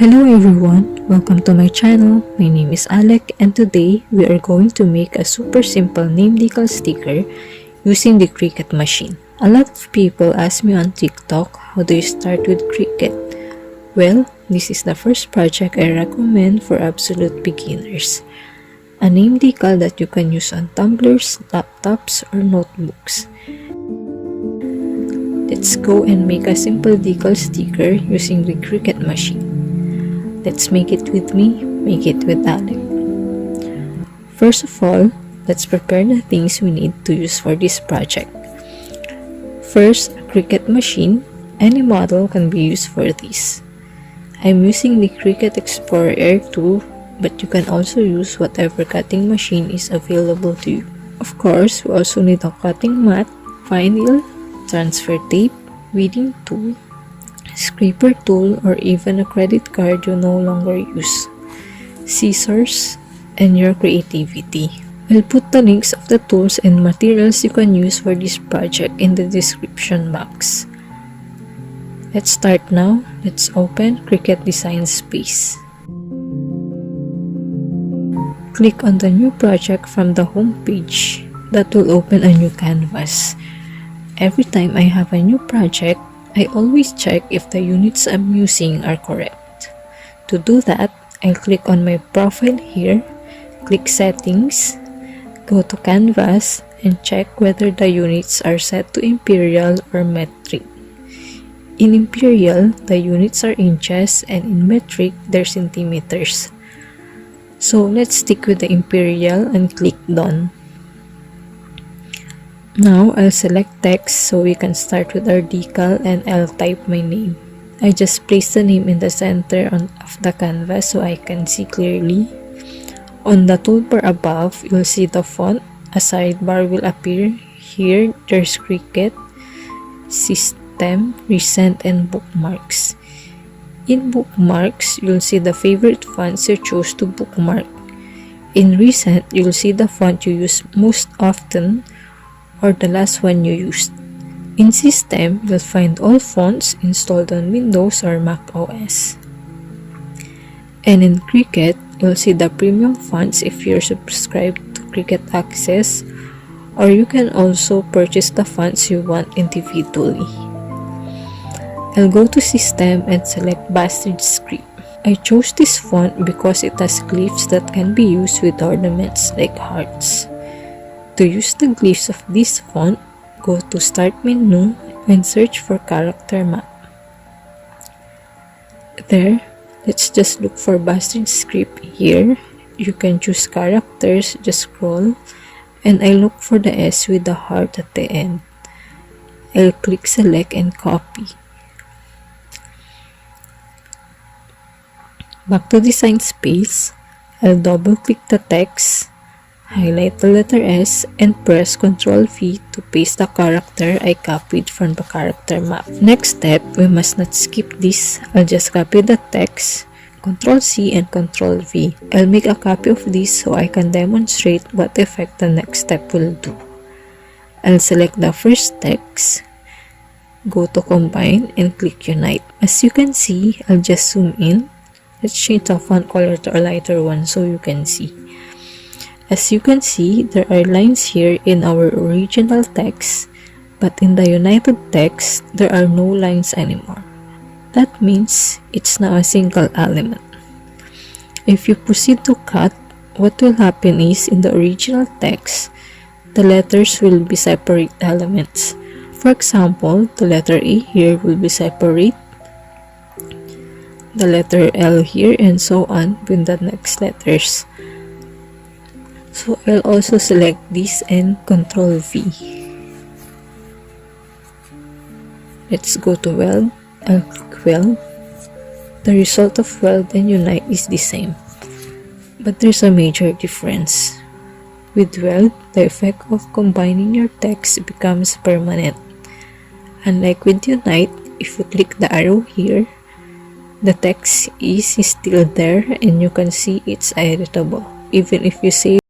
Hello everyone, welcome to my channel. My name is Alec and today we are going to make a super simple name decal sticker using the Cricut machine. A lot of people ask me on TikTok, how do you start with Cricut? Well, this is the first project I recommend for absolute beginners. A name decal that you can use on tumblers, laptops, or notebooks. Let's go and make a simple decal sticker using the Cricut machine. Let's make it with me, make it with Alec. First of all, let's prepare the things we need to use for this project. First, a Cricut machine. Any model can be used for this. I'm using the Cricut Explorer Air 2, but you can also use whatever cutting machine is available to you. Of course, we also need a cutting mat, vinyl, transfer tape, weeding tool, scraper tool, or even a credit card you no longer use, scissors, and your creativity. I'll put the links of the tools and materials you can use for this project in the description box. Let's start now. Let's open Cricut Design Space. Click on the new project from the home page. That will open a new canvas. Every time I have a new project, I always check if the units I'm using are correct. To do that, I'll click on my profile here, click Settings, go to Canvas, and check whether the units are set to imperial or metric. In imperial, the units are inches, and in metric, they're centimeters. So let's stick with the imperial and click Done. Now, I'll select text so we can start with our decal, and I'll type my name. I just place the name in the center of the canvas so I can see clearly. On the toolbar above, you'll see the font. A sidebar will appear. Here, there's Cricut, System, Recent, and Bookmarks. In Bookmarks, you'll see the favorite fonts you chose to bookmark. In Recent, you'll see the font you use most often, or the last one you used. In System, you'll find all fonts installed on Windows or Mac OS. And in Cricut, you'll see the premium fonts if you're subscribed to Cricut Access, or you can also purchase the fonts you want individually. I'll go to System and select Bastard Script. I chose this font because it has glyphs that can be used with ornaments like hearts. To use the glyphs of this font, go to Start menu and search for Character Map. There, let's just look for Bastard Script here. You can choose characters, just scroll, and I look for the S with the heart at the end. I'll click Select and copy. Back to Design Space, I'll double click the text, highlight the letter S, and press Ctrl-V to paste the character I copied from the character map. Next step, we must not skip this. I'll just copy the text, Ctrl-C and Ctrl-V. I'll make a copy of this so I can demonstrate what effect the next step will do. I'll select the first text, go to Combine, and click Unite. As you can see, I'll just zoom in. Let's change the font color to a lighter one so you can see. As you can see, there are lines here in our original text, but in the united text, there are no lines anymore. That means it's now a single element. If you proceed to cut, what will happen is in the original text, the letters will be separate elements. For example, the letter A here will be separate, the letter L here, and so on with the next letters. So I'll also select this and Ctrl-V. Let's go to Weld. I'll click Weld. The result of Weld and Unite is the same, but there's a major difference. With Weld, the effect of combining your text becomes permanent. Unlike with Unite, if you click the arrow here, the text is still there and you can see it's editable. Even if you save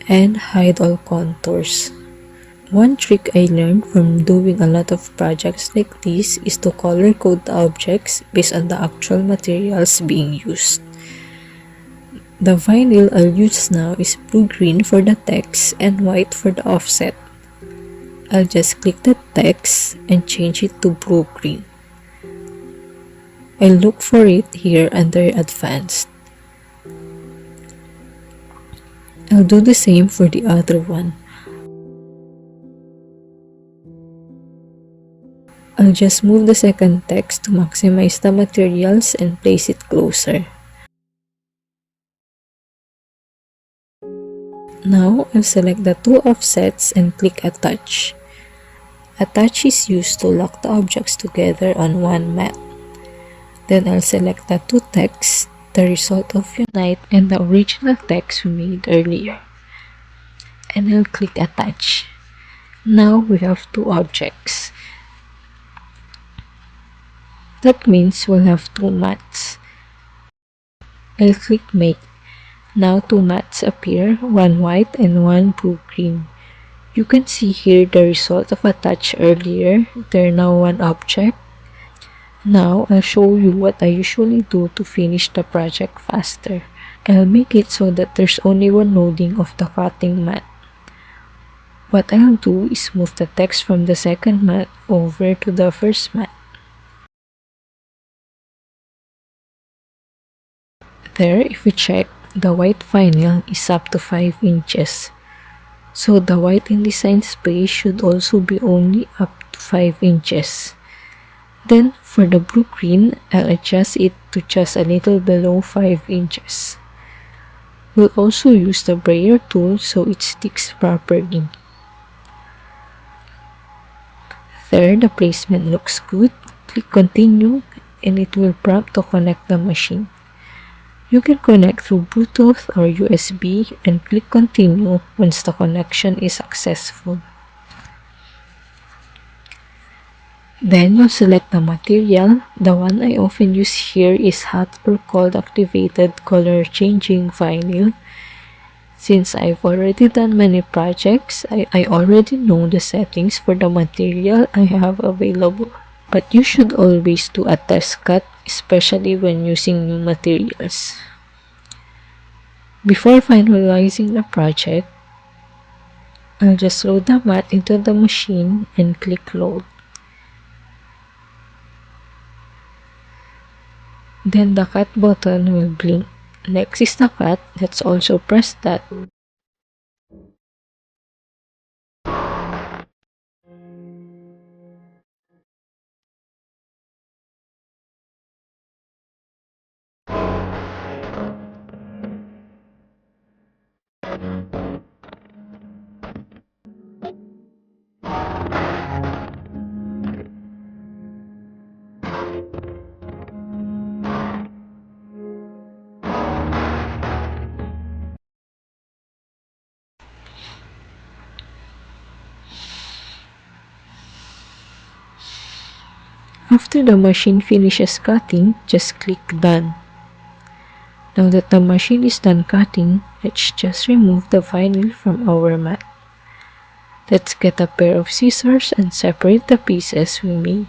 and hide all contours. One trick I learned from doing a lot of projects like this is to color code the objects based on the actual materials being used. The vinyl I'll use now is blue-green for the text and white for the offset. I'll just click the text and change it to blue-green. I'll look for it here under Advanced. I'll do the same for the other one. I'll just move the second text to maximize the materials and place it closer. Now, I'll select the two offsets and click Attach. Attach is used to lock the objects together on one mat. Then I'll select the two texts, the result of Unite and the original text we made earlier. And I'll click Attach. Now we have two objects. That means we'll have two mats. I'll click Make. Now two mats appear, one white and one blue-green. You can see here the result of Attach earlier. They're now one object. Now I'll show you what I usually do to finish the project faster. I'll make it so that there's only one loading of the cutting mat. What I'll do is move the text from the second mat over to the first mat. There, if we check, the white vinyl is up to 5 inches. So the white InDesign space should also be only up to 5 inches. Then for the blue-green, I'll adjust it to just a little below 5 inches. We'll also use the brayer tool so it sticks properly. There, the placement looks good. Click Continue and it will prompt to connect the machine. You can connect through Bluetooth or USB and click Continue once the connection is successful. Then you'll select the material. The one I often use here is hot or cold activated color changing vinyl. Since I've already done many projects, I already know the settings for the material I have available. But you should always do a test cut, especially when using new materials. Before finalizing the project, I'll just load the mat into the machine and click Load. Then the cut button will blink. Next is the cut. Let's also press that. After the machine finishes cutting, just click Done. Now that the machine is done cutting, let's just remove the vinyl from our mat. Let's get a pair of scissors and separate the pieces we made.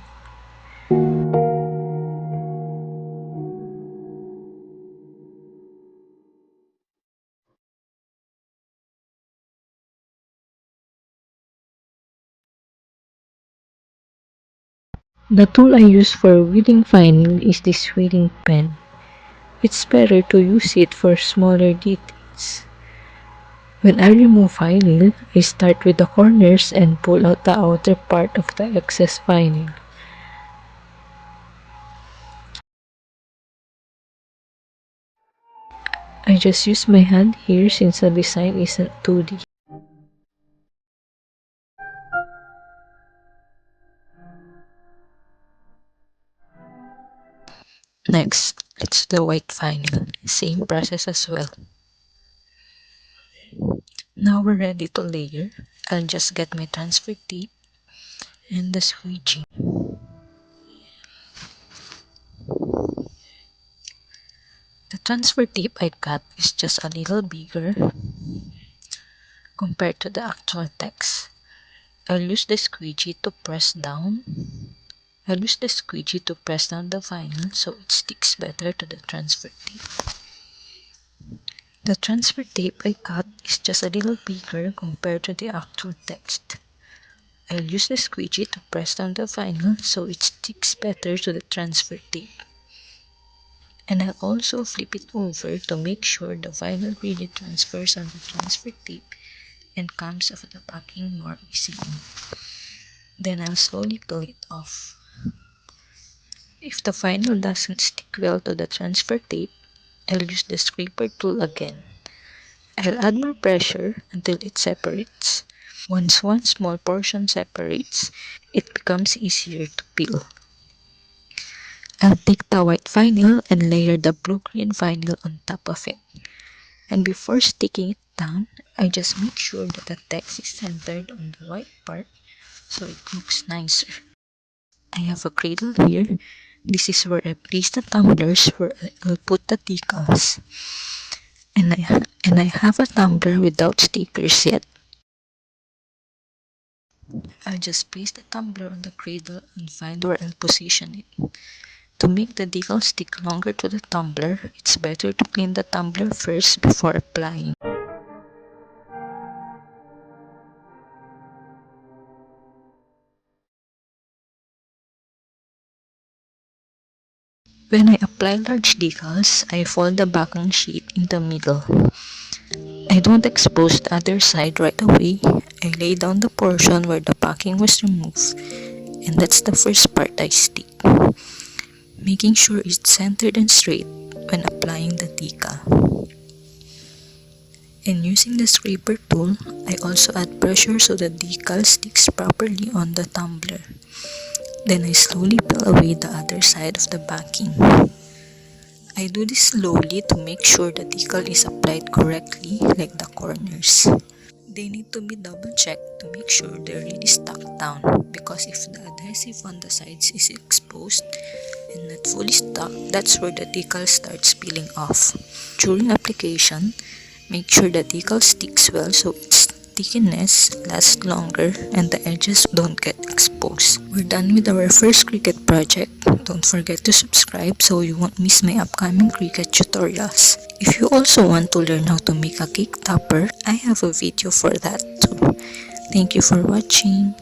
The tool I use for weeding vinyl is this weeding pen. It's better to use it for smaller details. When I remove vinyl, I start with the corners and pull out the outer part of the excess vinyl. I just use my hand here since the design isn't 2D. Next, let's do the white vinyl. Same process as well. Now we're ready to layer. I'll just get my transfer tape and the squeegee. The transfer tape I cut is just a little bigger. compared to the actual text. I'll use the squeegee to press down. The vinyl so it sticks better to the transfer tape. The transfer tape I cut is just a little bigger compared to the actual text. I'll use the squeegee to press down the vinyl so it sticks better to the transfer tape. And I'll also flip it over to make sure the vinyl really transfers on the transfer tape and comes off the backing more easily. Then I'll slowly peel it off. If the vinyl doesn't stick well to the transfer tape, I'll use the scraper tool again. I'll add more pressure until it separates. Once one small portion separates, it becomes easier to peel. I'll take the white vinyl and layer the blue-green vinyl on top of it. And before sticking it down, I just make sure that the text is centered on the white part so it looks nicer. I have a cradle here. This is where I place the tumblers where I'll put the decals. And I have a tumbler without stickers yet. I'll just place the tumbler on the cradle and find where I'll position it. To make the decal stick longer to the tumbler, it's better to clean the tumbler first before applying. When I apply large decals, I fold the backing sheet in the middle. I don't expose the other side right away. I lay down the portion where the backing was removed, and that's the first part I stick, making sure it's centered and straight when applying the decal. And using the scraper tool, I also add pressure so the decal sticks properly on the tumbler. Then I slowly peel away the other side of the backing. I do this slowly to make sure the decal is applied correctly, like the corners. They need to be double checked to make sure they're really stuck down, because if the adhesive on the sides is exposed and not fully stuck, that's where the decal starts peeling off. During application, make sure the decal sticks well so its stickiness lasts longer and the edges don't get exposed. We're done with our first Cricut project. Don't forget to subscribe so you won't miss my upcoming Cricut tutorials. If you also want to learn how to make a cake topper, I have a video for that too. Thank you for watching.